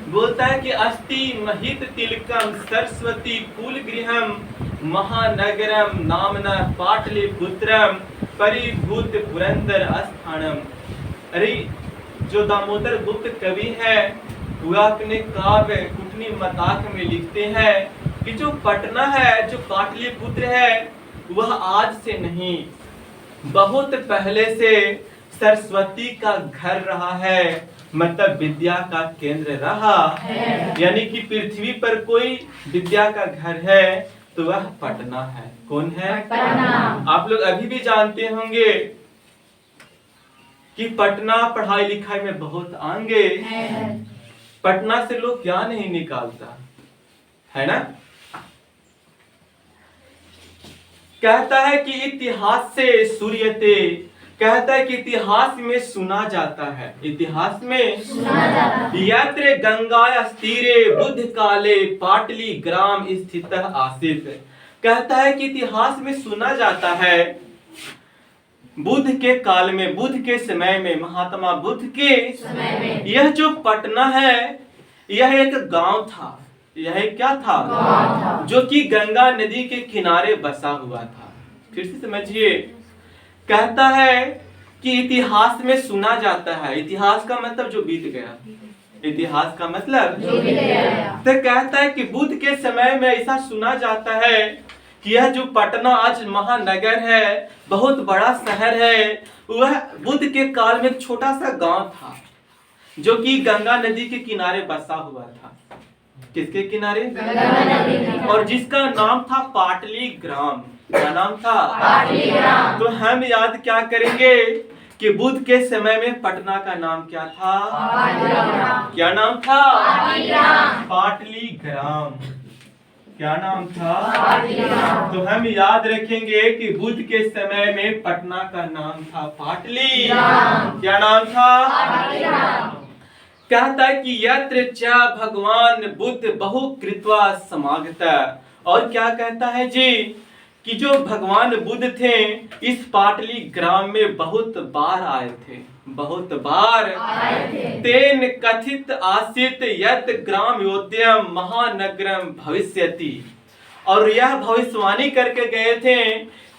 बोलता है कि अस्ति महित तिलकम सरस्वती कुल गृहम महानगरम नामना पाटलिपुत्रम परिभूत पुरंदर स्थानम। अरे जो दामोदर गुप्त कवि है वह अपने काव्य कुटनी मताक में लिखते हैं कि जो पटना है, जो पाटलिपुत्र है, वह आज से नहीं बहुत पहले से सरस्वती का घर रहा है, मतलब विद्या का केंद्र रहा है। यानी कि पृथ्वी पर कोई विद्या का घर है तो वह पटना है। कौन है? पटना। आप लोग अभी भी जानते होंगे कि पटना पढ़ाई लिखाई में बहुत आगे है। पटना से लोग क्या नहीं निकालता है ना। कहता है कि इतिहास से सूर्यते, कहता है कि इतिहास में सुना जाता है, इतिहास में सुना जाता है। यत्र गंगा तीरे बुद्ध काले पाटली ग्राम स्थित आसित। कहता है कि इतिहास में सुना जाता है बुद्ध के काल में, बुद्ध के समय में, महात्मा बुद्ध के समय में यह जो पटना है यह एक गांव था। यह क्या था? गांव था। जो कि गंगा नदी के किनारे बसा हुआ था। फिर से समझिए, कहता है कि इतिहास में सुना जाता है। इतिहास का मतलब जो बीत गया, इतिहास का मतलब जो बीत गया। तो कहता है कि बुद्ध के समय में ऐसा सुना जाता है कि यह जो पटना आज महानगर है, बहुत बड़ा शहर है, वह बुद्ध के काल में एक छोटा सा गांव था जो कि गंगा नदी के किनारे बसा हुआ था। किसके किनारे? गंगा नदी। और जिसका नाम था पाटली ग्राम। क्या नाम था? पाटली ग्राम। तो हम याद क्या करेंगे कि बुद्ध के समय में पटना का नाम क्या था? क्या नाम था? पाटली ग्राम। क्या नाम था? तो हम याद रखेंगे कि बुद्ध के समय में पटना का नाम था पाटली। क्या नाम था? कहता है कि यत्र च भगवान बुद्ध बहु कृत्वा समागता। और क्या कहता है जी कि जो भगवान बुद्ध थे इस पाटली ग्राम में बहुत बार आए थे, बहुत बार आए थे। तेन कथित आसित यत ग्राम योद्यम महानगरम भविष्यति। और यह भविष्यवाणी करके गए थे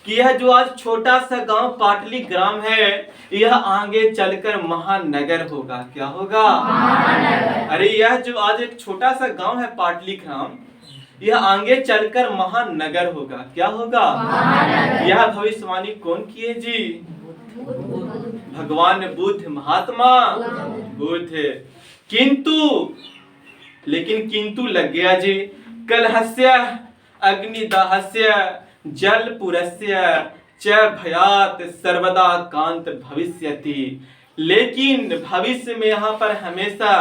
कि यह जो आज छोटा सा गांव पाटली ग्राम है यह आगे चलकर महानगर होगा। क्या होगा? महानगर। अरे यह जो आज एक छोटा सा गांव है पाटली ग्राम, यह आगे चलकर महानगर होगा। क्या होगा? महानगर। यह भविष्यवाणी कौन किए जी? भगवान बुद्ध, महात्मा बुद्ध। किंतु, लेकिन किंतु लग गया जी। कलहस्य अग्निदाहस्य जलपुरस्य च भयात सर्वदा कांत भविष्यति। लेकिन भविष्य में यहाँ पर हमेशा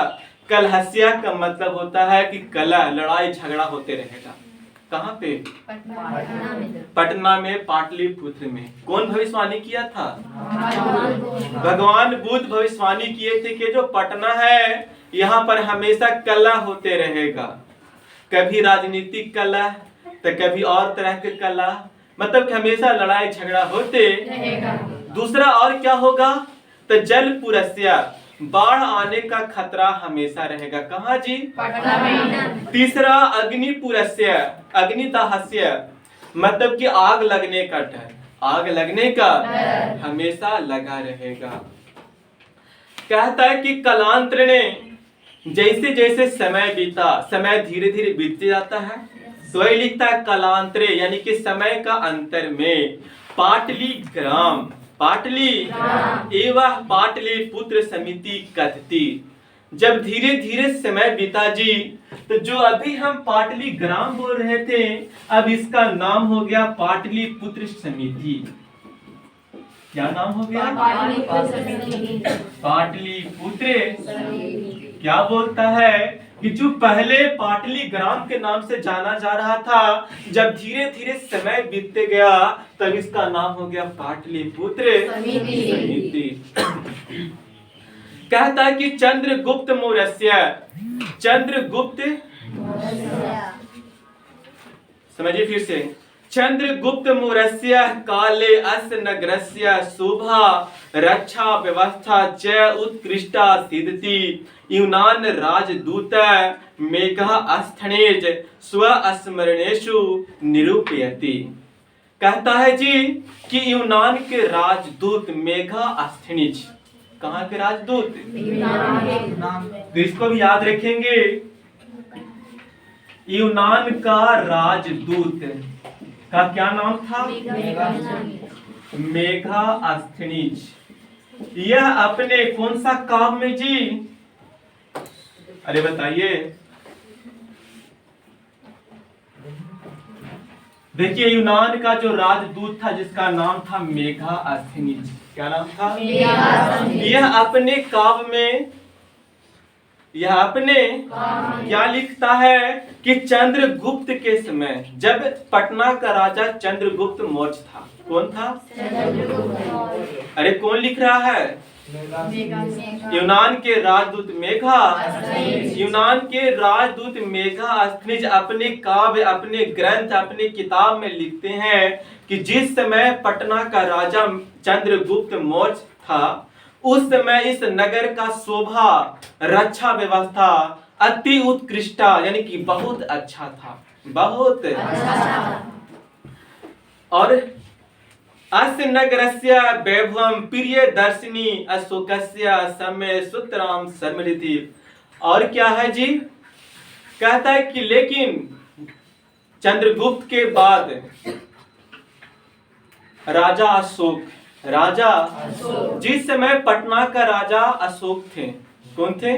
कलहस्य का मतलब होता है कि कलह, लड़ाई झगड़ा होते रहेगा। कहाँ पे? पटना में, पाटलिपुत्र में। कौन भविष्यवाणी किया था? भगवान बुद्ध भविष्यवाणी किए थे कि जो पटना है यहाँ पर हमेशा कलह होते रहेगा। कभी राजनीतिक कलह तो कभी और तरह के कलह, मतलब कि हमेशा लड़ाई झगड़ा होते रहेगा। दूसरा और क्या होगा? तो जलपुरस्य, बाढ़ आने का खतरा हमेशा रहेगा। कहाँ जी? पटना में। तीसरा अग्निपुरस्य, अग्निदाहस्य, मतलब कि आग लगने का डर, आग लगने का हमेशा लगा रहेगा। कहता है कि कालांतर ने जैसे जैसे समय बीता, समय धीरे धीरे बीतते जाता है, तो वही लिखता है कालांतरे, यानी कि समय का अंतर में पाटली ग्राम, पाटली एवं पाटली पुत्र समिति कथती। जब धीरे धीरे समय बीता जी, तो जो अभी हम पाटली ग्राम बोल रहे थे अब इसका नाम हो गया पाटली पुत्र समिति। क्या नाम हो गया? पाटली पुत्र। क्या बोलता है कि जो पहले पाटली ग्राम के नाम से जाना जा रहा था, जब धीरे धीरे समय बीतते गया तब इसका नाम हो गया पाटलिपुत्र समिति। कहता है कि चंद्रगुप्त मौर्य, चंद्रगुप्त, समझिए फिर से, चंद्रगुप्त मौर्यस्य काले अस्य नगरस्य शोभा रक्षा व्यवस्था च उत्कृष्टा सिद्धति यूनान राजदूत मेघास्थनेज स्वस्मरणेषु निरूपयति। कहता है जी कि यूनान के राजदूत मेघास्थनीज, कहाँ के राजदूत? तो इसको भी याद रखेंगे, यूनान का राजदूत का क्या नाम था? मेघास्थनीज। यह अपने कौन सा काम में जी? अरे बताइए। देखिए यूनान का जो राजदूत था जिसका नाम था मेघास्थनीज, क्या नाम था? यह अपने काव्य में, यह अपने क्या लिखता है कि चंद्रगुप्त के समय, जब पटना का राजा चंद्रगुप्त मौर्य था। कौन था? अरे कौन लिख रहा है? यूनान के राजदूत यूनान के राजदूत मेघास्थनीज अपने काव्य, अपने ग्रंथ, अपने किताब में लिखते हैं कि जिस समय पटना का राजा चंद्रगुप्त मौर्य था उस समय इस नगर का शोभा, रक्षा व्यवस्था अति उत्कृष्टा यानी कि बहुत अच्छा था, बहुत अच्छा। और अस्य नगरस्य वैभवं प्रिय दर्शनी अशोकस्य समय सूत्राम समृद्धि। और क्या है जी? कहता है कि लेकिन चंद्रगुप्त के बाद राजा अशोक, जिस समय पटना का राजा अशोक थे। कौन थे?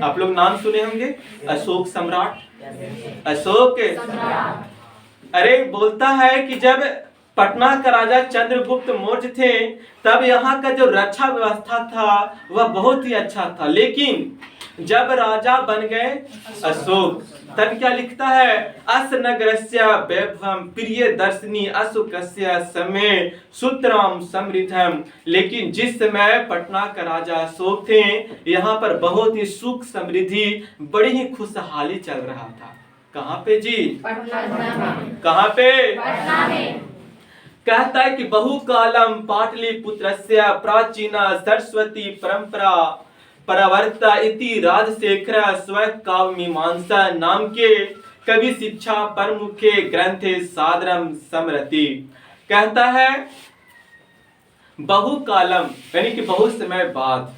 आप लोग नाम सुने होंगे, अशोक सम्राट, अशोक। अरे बोलता है कि जब पटना का राजा चंद्रगुप्त मौर्य थे तब यहाँ का जो रक्षा व्यवस्था था वह बहुत ही अच्छा था, लेकिन जब राजा बन गए अशोक तब क्या लिखता है? अस नगरस्य वैभवं प्रिय दर्शनी अशोकस्य समय सूत्रम समृद्धम। लेकिन जिस समय पटना का राजा अशोक थे यहाँ पर बहुत ही सुख समृद्धि, बड़ी ही खुशहाली चल रहा था। कहाँ पे जी? कहाँ पे? पटना में। कहता है कि बहुकालम पाटलिपुत्रस्य प्राचीना सरस्वती परंपरा प्रवर्ता इति राजशेखर स्वकाव्यमीमांसा नाम के कवि शिक्षा प्रमुखे ग्रंथे सादरम समरति। कहता है बहुकालम यानी कि बहुत समय बाद,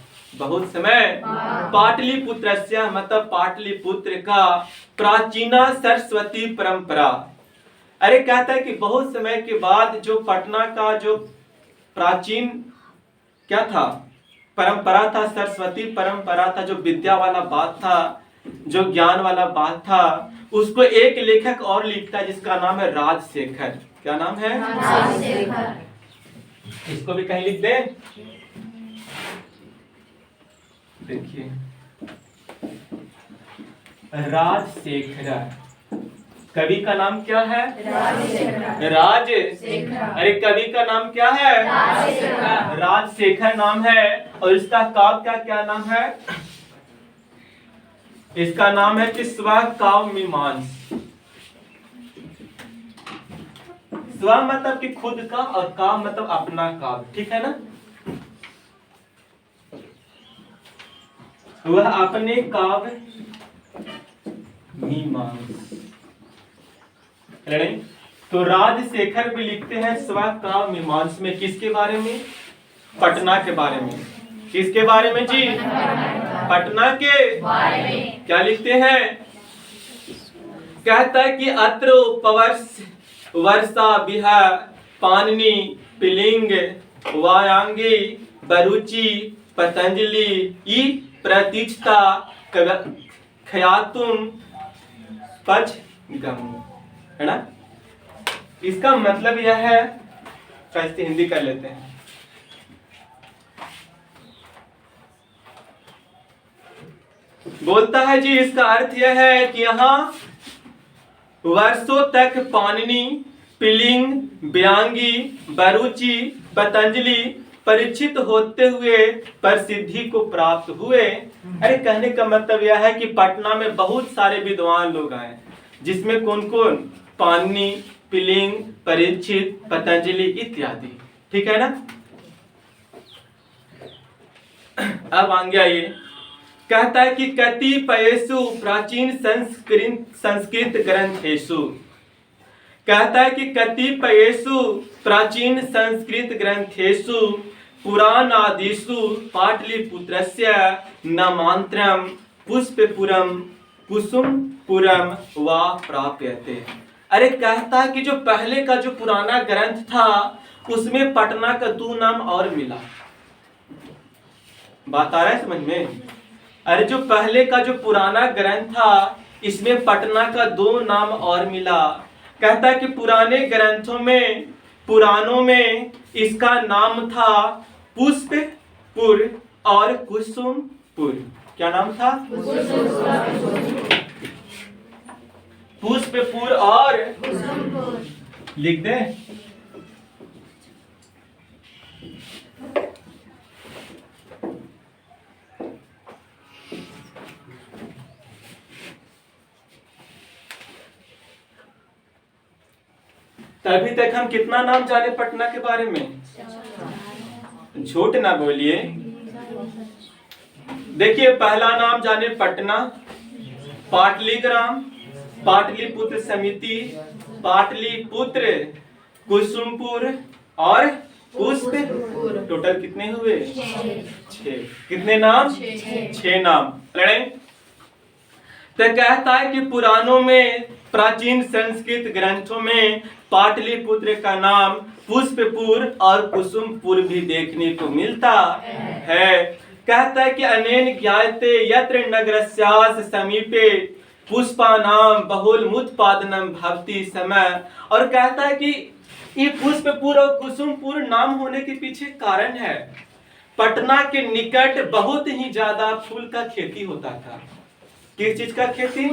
पाटलिपुत्रस्य मतलब पाटलिपुत्र का प्राचीना सरस्वती परंपरा। अरे कहता है कि बहुत समय के बाद जो पटना का जो प्राचीन क्या था? परंपरा था, सरस्वती परंपरा था, जो विद्या वाला बात था, जो ज्ञान वाला बात था, उसको एक लेखक और लिखता है जिसका नाम है राजशेखर। क्या नाम है? राजशेखर। इसको भी कहीं लिख दे। देखिए राजशेखर, कवि का नाम क्या है? राजशेखर। अरे कवि का नाम क्या है? राजशेखर नाम है। और इसका काव्य का क्या नाम है? इसका नाम है कि स्वकाव्यमीमांसा। स्व मतलब कि खुद का और काव्य मतलब अपना काव्य, ठीक है ना? वह अपने काव्य मीमांसा। तो राजशेखर भी लिखते हैं स्वकाव्यमीमांसा में किसके बारे में? पटना के बारे में। किसके बारे में जी? पटना के बारे में। क्या लिखते हैं? कहता है कि अत्र उपवर्ष वर्षा विहा पाणिनि पिलिंग वायांगी बरुचि पतंजलि ई प्रतीक्षता खयातुम पचगम, है ना? इसका मतलब यह है, कैसे हिंदी कर लेते हैं। बोलता है जी इसका अर्थ यह है कि यहाँ वर्षों तक पाणिनि, पिलिंग, व्यांगी, बरुचि, पतंजलि परीक्षित होते हुए प्रसिद्धि को प्राप्त हुए। अरे कहने का मतलब यह है कि पटना में बहुत सारे विद्वान लोग आए, जिसमें कौन कौन? पाणिनि, पिलिंग, परीक्षित, पतंजलि इत्यादि। ठीक है ना। अब आगे आइए, कहता है कि कतिपयेषु प्राचीन संस्कृत ग्रंथेषु, कहता है कि कतिपयेषु प्राचीन संस्कृत ग्रंथेषु पुराणादिषु पाटलिपुत्रस्य नामांतरम पुष्पपुरम कुसुमपुरम वा प्राप्यते। अरे कहता है कि जो पहले का जो पुराना ग्रंथ था उसमें पटना का 2 नाम और मिला। बात आ रहा है समझ में। अरे जो पहले का जो पुराना ग्रंथ था इसमें पटना का 2 नाम और मिला। कहता है कि पुराने ग्रंथों में, पुराणों में इसका नाम था पुष्पपुर और कुसुमपुर। क्या नाम था? पुष्पपुर और लिख दे। अभी तक हम कितना नाम जाने पटना के बारे में? झूठ ना बोलिए। देखिए, पहला नाम जाने पटना, पाटलिग्राम, पाटलिपुत्र समिति, पाटलिपुत्र, कुसुमपुर और पुष्पपुर। टोटल कितने हुए? 6। कितने नाम? 6 नाम। तो कहता है कि पुराणों में, प्राचीन संस्कृत ग्रंथों में पाटलिपुत्र का नाम पुष्पपुर और कुसुमपुर भी देखने को मिलता है। कहता है कि अनेन ज्ञायते यत्र नगरस्यास्य समीपे पुष्पानाम बहुलमुत्पादनम भवति समय। और कहता है कि ये पुष्पपुर और कुसुमपुर नाम होने के पीछे कारण है, पटना के निकट बहुत ही ज्यादा फूल का खेती होता था। किस चीज का खेती?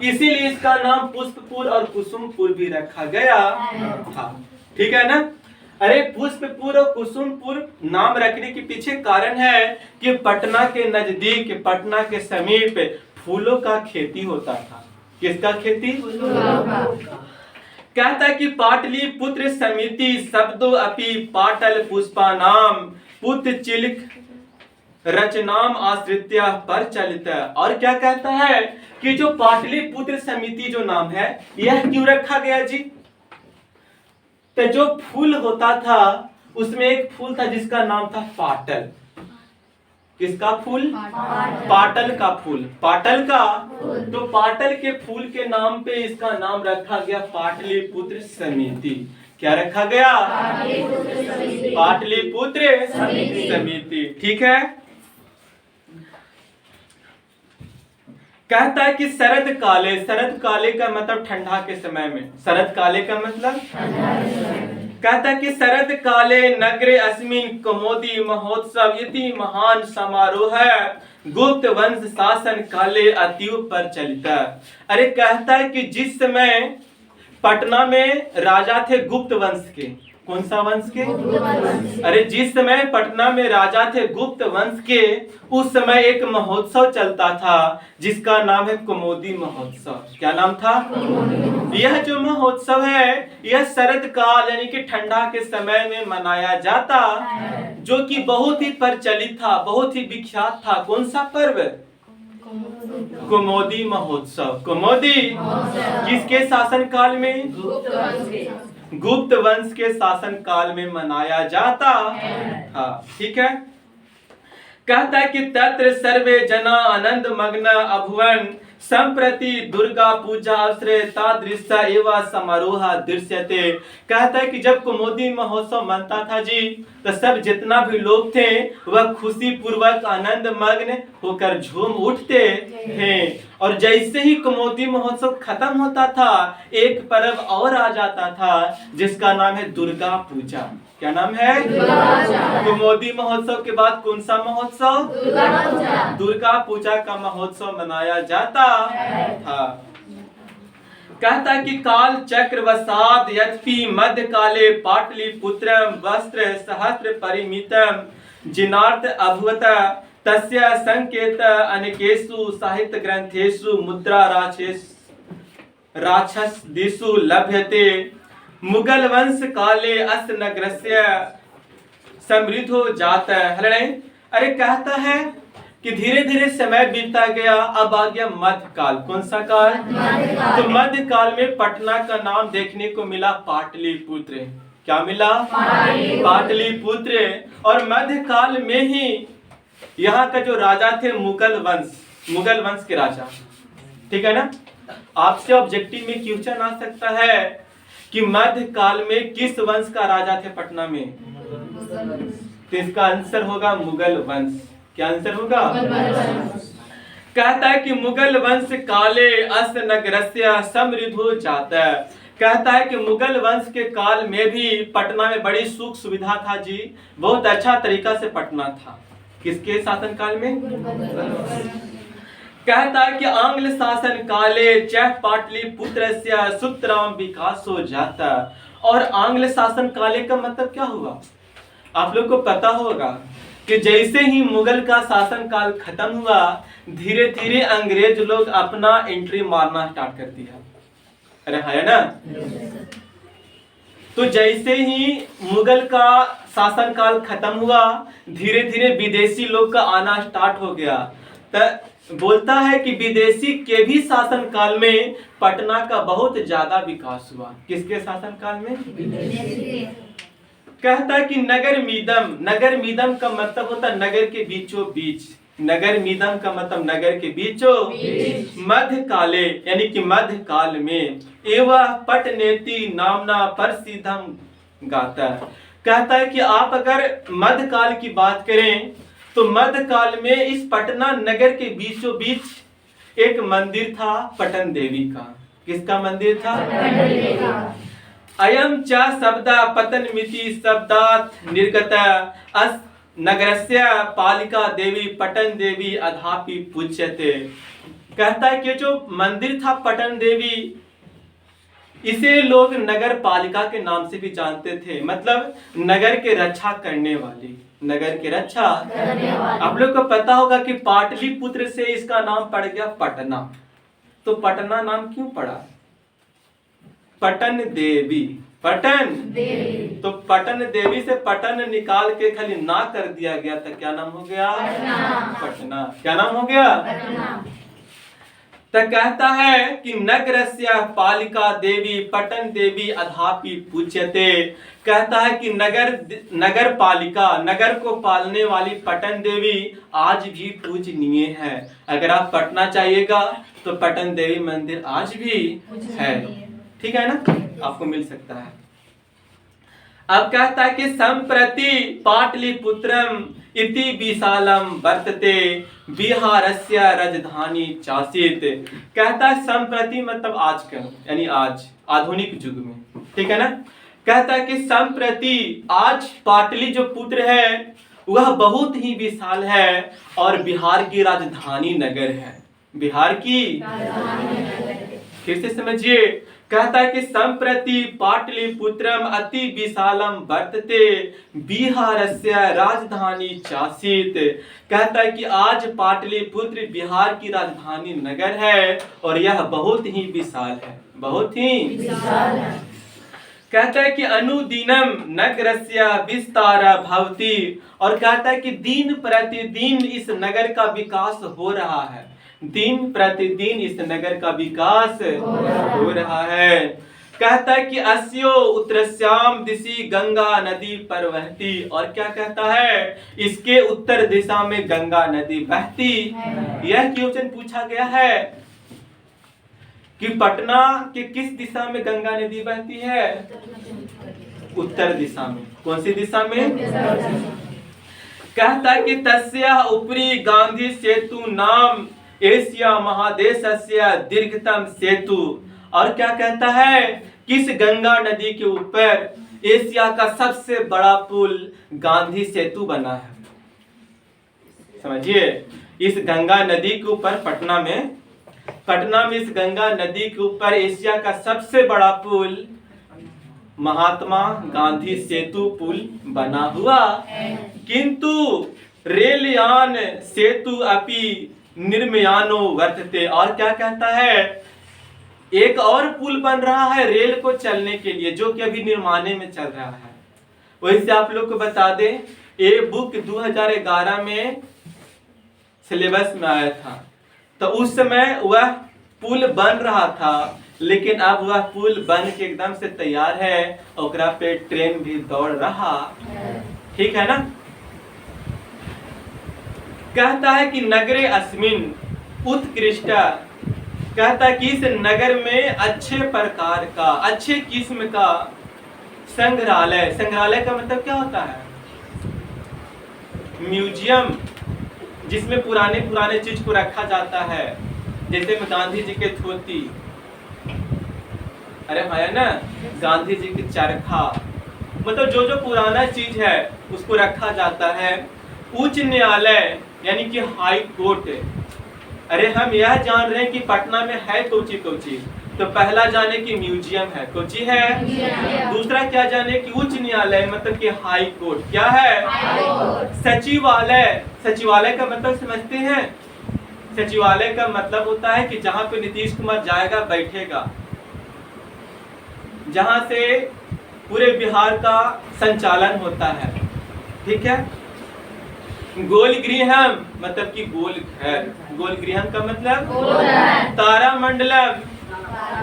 इसीलिए इसका नाम पुष्पपुर और कुसुमपुर भी रखा गया था। ठीक है ना। अरे पुष्पपुर और कुसुमपुर नाम रखने के पीछे कारण है कि पटना के नजदीक, पटना के समीप फूलों का खेती होता था। किसका खेती? कहता है कि पाटलिपुत्र समिति शब्दो अपि पाटल पुष्पानाम पुत्र चिलिक रचनाम आश्रित्य पर चलित। और क्या कहता है कि जो पाटलिपुत्र समिति जो नाम है यह क्यों रखा गया जी? तो जो फूल होता था उसमें एक फूल था जिसका नाम था पाटल। किसका फूल? पाटल का फूल। पाटल का, तो पाटल के फूल के नाम पे इसका नाम रखा गया पाटलिपुत्र समिति। क्या रखा गया? पाटलिपुत्र समिति। ठीक है। कहता है कि शरद काले, शरद काले का मतलब ठंडा के समय में, शरद काले का मतलब कहता है कि शरद काले नगरे अस्मिन कमोदी महोत्सव इति महान समारोह है गुप्त वंश शासन काले अतीव प्रचलित। अरे कहता है कि जिस समय पटना में राजा थे गुप्त वंश के, कौन सा वंश के? अरे जिस समय पटना में राजा थे गुप्त वंश के, उस समय एक महोत्सव चलता था जिसका नाम है कुमोदी महोत्सव। क्या नाम था? यह जो महोत्सव है यह शरद काल यानी कि ठंडा के समय में मनाया जाता, जो कि बहुत ही प्रचलित था, बहुत ही विख्यात था। कौन सा पर्व? कुमोदी महोत्सव। कुमोदी किसके शासन काल में? गुप्त वंश के शासन काल में मनाया जाता। हाँ, ठीक है। कहता है कि तत्र सर्वे जना आनंद मग्न अभुवन संप्रति दुर्गा पूजा अवसरे तादृश एवं समारोह दृश्यते। कहता है कि जब कुमोदी महोत्सव मनता था जी, तो सब जितना भी लोग थे वह खुशी पूर्वक आनंद मग्न होकर झूम उठते थे। और जैसे ही कुमोदी महोत्सव खत्म होता था एक पर्व और आ जाता था जिसका नाम है दुर्गा पूजा। क्या नाम है? कुमोदी महोत्सव के बाद कौन सा महोत्सव? दुर्गा पूजा का महोत्सव मनाया जाता था। कहता कि काल चक्र वसाद यद्यपि मध्य काले पाटलिपुत्रम वस्त्र सहस्त्र परिमितम जिनार्थ अभवत तस्य संकेत अनेकेषु साहित्य ग्रंथेषु मुद्रा राशेषु राक्षस दिशु लभ्यते मुगल वंश काले अस नगरस्य समृद्धो जाता है। अरे कहता है कि धीरे धीरे समय बीतता गया, अब आ गया मध्यकाल। कौन सा काल? तो मध्यकाल में पटना का नाम देखने को मिला पाटलिपुत्र। क्या मिला? पाटलिपुत्र। और मध्यकाल में ही यहाँ का जो राजा थे मुगल वंश के राजा, ठीक है ना। आपसे ऑब्जेक्टिव में क्वेश्चन आ सकता है कि मध्यकाल में किस वंश का राजा थे पटना में? तो इसका आंसर होगा मुगल वंश। क्या आंसर होगा? कहता है कि मुगल वंश काले अस नगरस्य समृद्धो जाता है। कहता है कि मुगल वंश के काल में भी पटना में बड़ी सुख सुविधा था जी, बहुत अच्छा तरीका से पटना था। किसके शासन काल में? कहता है कि आंग्ल शासन काले च पाटलिपुत्रस्य सुतराम विकास हो जाता। और आंग्ल शासन काले का मतलब क्या हुआ? आप लोग को पता होगा कि जैसे ही मुगल का शासन काल खत्म हुआ, धीरे धीरे अंग्रेज लोग अपना एंट्री मारना स्टार्ट कर दिया। अरे है ना। तो जैसे ही मुगल का शासन काल खत्म हुआ, धीरे धीरे विदेशी लोग का आना स्टार्ट हो गया। तो बोलता है कि विदेशी के भी शासन काल में पटना का बहुत ज्यादा विकास हुआ। किसके शासन काल में? कहता है कि नगर मीदम का मतलब होता है नगर के बीचों बीच। नगर मीदम का मतलब नगर के बीचों मध्य काले, यानी कि मध्य काल में एवं पटनेति नामना प्रसिद्धम गाता है। कहता है कि आप अगर मध्य काल की बात करें तो मध्य काल में इस पटना नगर के बीचों बीच एक मंदिर था पटन देवी का। किसका मंदिर था? अयम च शब्द पतन मिति शब्दात निर्गत अस नगरस्य पालिका देवी पटन देवी अधापि पूज्यते। कहता है कि जो मंदिर था पटन देवी, इसे लोग नगर पालिका के नाम से भी जानते थे। मतलब नगर के रक्षा करने वाली, नगर के रक्षा। आप लोग को पता होगा कि पाटलिपुत्र से इसका नाम पड़ गया पटना। तो पटना नाम क्यों पड़ा? पटन देवी। पटन देवी। तो पटन देवी से पटन निकाल के खाली ना कर दिया गया, तो क्या नाम हो गया? पटना। क्या नाम हो गया? तो कहता है कि नगरस्य पालिका देवी पटन देवी अधापि पूज्यते। कहता है कि नगर पालिका, नगर को पालने वाली पटन देवी आज भी पूजनीय है। अगर आप पटना चाहिएगा तो पटन देवी मंदिर आज भी है, ठीक है ना, आपको मिल सकता है। अब कहता है कि संप्रति पाटलिपुत्रम इति विशालम वर्तते बिहारस्य राजधानी चासीत। कहता है संप्रति मतलब आजकल, यानी आज आधुनिक युग में, ठीक है ना। कहता है कि संप्रति आज पाटली जो पुत्र है वह बहुत ही विशाल है और बिहार की राजधानी नगर है। बिहार की फिर से समझिए। कहता है कि संप्रति पाटलिपुत्रम अति विशालम वर्तते बिहारस्य राजधानी चासीत। कहता है कि आज पाटलिपुत्र बिहार की राजधानी नगर है और यह बहुत ही विशाल है, बहुत ही विशाल है। कहता है कि अनुदिनम नगरस्य विस्तार भवति। और कहता है कि दिन प्रतिदिन इस नगर का विकास हो रहा है। दिन प्रतिदिन इस नगर का विकास हो रहा है। कहता है कि अस्यो उत्तरस्याम दिशि गंगा नदी प्रवहती। और क्या कहता है? इसके उत्तर दिशा में गंगा नदी बहती। यह क्वेश्चन पूछा गया है कि पटना के किस दिशा में गंगा नदी बहती है? उत्तर दिशा में। कौन सी दिशा में? कहता है कि तस्य ऊपरी गांधी सेतु नाम एशिया महादेशस्य दीर्घतम सेतु। और क्या कहता है? किस गंगा नदी के ऊपर एशिया का सबसे बड़ा पुल गांधी सेतु बना है। समझिए, इस गंगा नदी के ऊपर पटना में इस गंगा नदी के ऊपर एशिया का सबसे बड़ा पुल महात्मा गांधी सेतु पुल बना हुआ। किंतु रेलयान सेतु अपि निर्मयानो वर्तते। और क्या कहता है? एक और पुल बन रहा है रेल को चलने के लिए, जो कि अभी निर्माण में चल रहा है। वही से आप लोग को बता दें, ये बुक 2011 में सिलेबस में आया था। तो उस समय वह पुल बन रहा था, लेकिन अब वह पुल बन के एकदम से तैयार है, ओकरा पे ट्रेन भी दौड़ रहा। ठीक है ना। कहता है कि नगरे अस्मिन उत्कृष्ट, कहता है कि इस नगर में अच्छे प्रकार का, अच्छे किस्म का संग्रहालय। संग्रहालय का मतलब क्या होता है? म्यूजियम, जिसमें पुराने पुराने चीज को रखा जाता है। जैसे में गांधी जी के धोती, अरे है ना, गांधी जी के चरखा, मतलब जो जो पुराना चीज है उसको रखा जाता है। उच्च न्यायालय यानी कि हाई कोर्ट। अरे हम यह जान रहे हैं कि पटना में है कोची कोची, तो पहला जाने की म्यूजियम है, कोची है। दूसरा क्या जाने कि उच्च न्यायालय मतलब कि हाई कोर्ट। क्या है? सचिवालय। सचिवालय का मतलब समझते हैं? सचिवालय का मतलब होता है कि जहां पे नीतीश कुमार जाएगा, बैठेगा, जहां से पूरे बिहार का संचालन होता है। ठीक है। गोल गृहम मतलब कि गोल घर। गोल गृहम का मतलब तारामंडलम,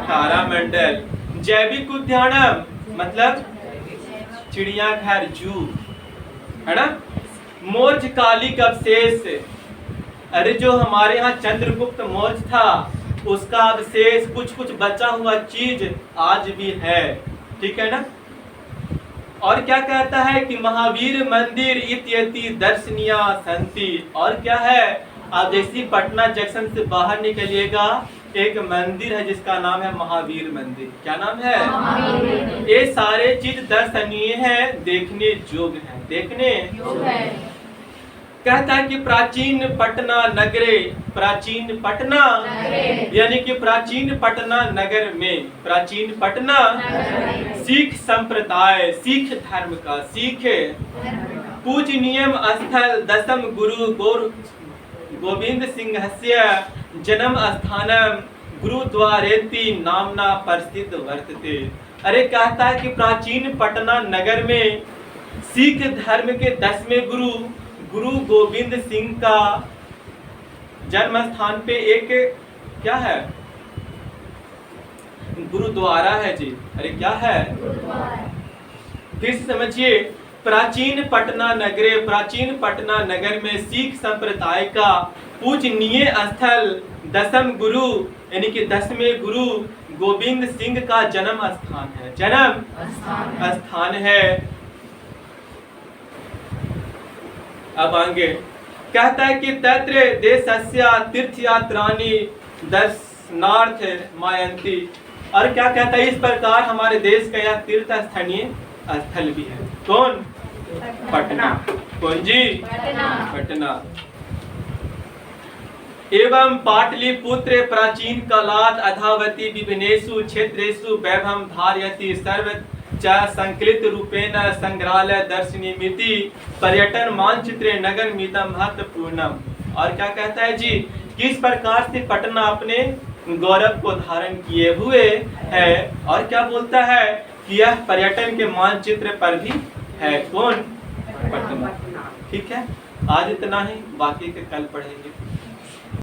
तारामंडल। जैविक उद्यानम मतलब चिड़ियाघर, जू, है ना। मौर्यकालिक अवशेष, अरे जो हमारे यहाँ चंद्रगुप्त मौर्य था उसका अवशेष, कुछ कुछ बचा हुआ चीज आज भी है। ठीक है ना। और क्या कहता है कि महावीर मंदिर इत्यति दर्शनीय संति। और क्या है, आप जैसी पटना जंक्शन से बाहर निकलिएगा, एक मंदिर है जिसका नाम है महावीर मंदिर। क्या नाम है? ये सारे चीज दर्शनीय है, देखने योग्य है, देखने योग्य है। कहता है कि प्राचीन पटना नगरे, प्राचीन पटना यानी कि प्राचीन पटना नगर में, प्राचीन पटना सिख संप्रदाय, सिख धर्म का, सिख पूजनीय स्थल दशम गुरु गोविंद सिंहस्य जन्म स्थानम गुरुद्वारेति नामना प्रसिद्ध वर्तते। अरे कहता है कि प्राचीन पटना नगर में सिख धर्म के 10वें गुरु गुरु गोविंद सिंह का जन्म स्थान पे एक क्या है? गुरुद्वारा है जी। अरे क्या है? फिर से समझिए, प्राचीन पटना नगरे, प्राचीन पटना नगर में सिख संप्रदाय का पूजनीय स्थल दशम गुरु यानी कि 10वें गुरु गोविंद सिंह का जन्म स्थान है, जन्म स्थान है। अब आगे कहता है कि तत्र देशस्य तीर्थयात्राणि दर्शनार्थ मायन्ति। और क्या कहता है, इस प्रकार हमारे देश का यह तीर्थ स्थानीय स्थल भी है। कौन? पटना। कौन जी? पटना। एवं पाटलिपुत्र प्राचीन कालात् अधावति विभिन्नेषु क्षेत्रेषु वैभवं धारयति सर्व संकलित रूपेण संग्रहालय दर्शनीमिति पर्यटन मानचित्र नगर मिदम महत्वपूर्णम। और क्या कहता है जी, किस प्रकार से पटना अपने गौरव को धारण किए हुए है। और क्या बोलता है कि यह पर्यटन के मानचित्र पर भी है। कौन? पटना। ठीक है, आज इतना ही, बाकी के कल पढ़ेंगे।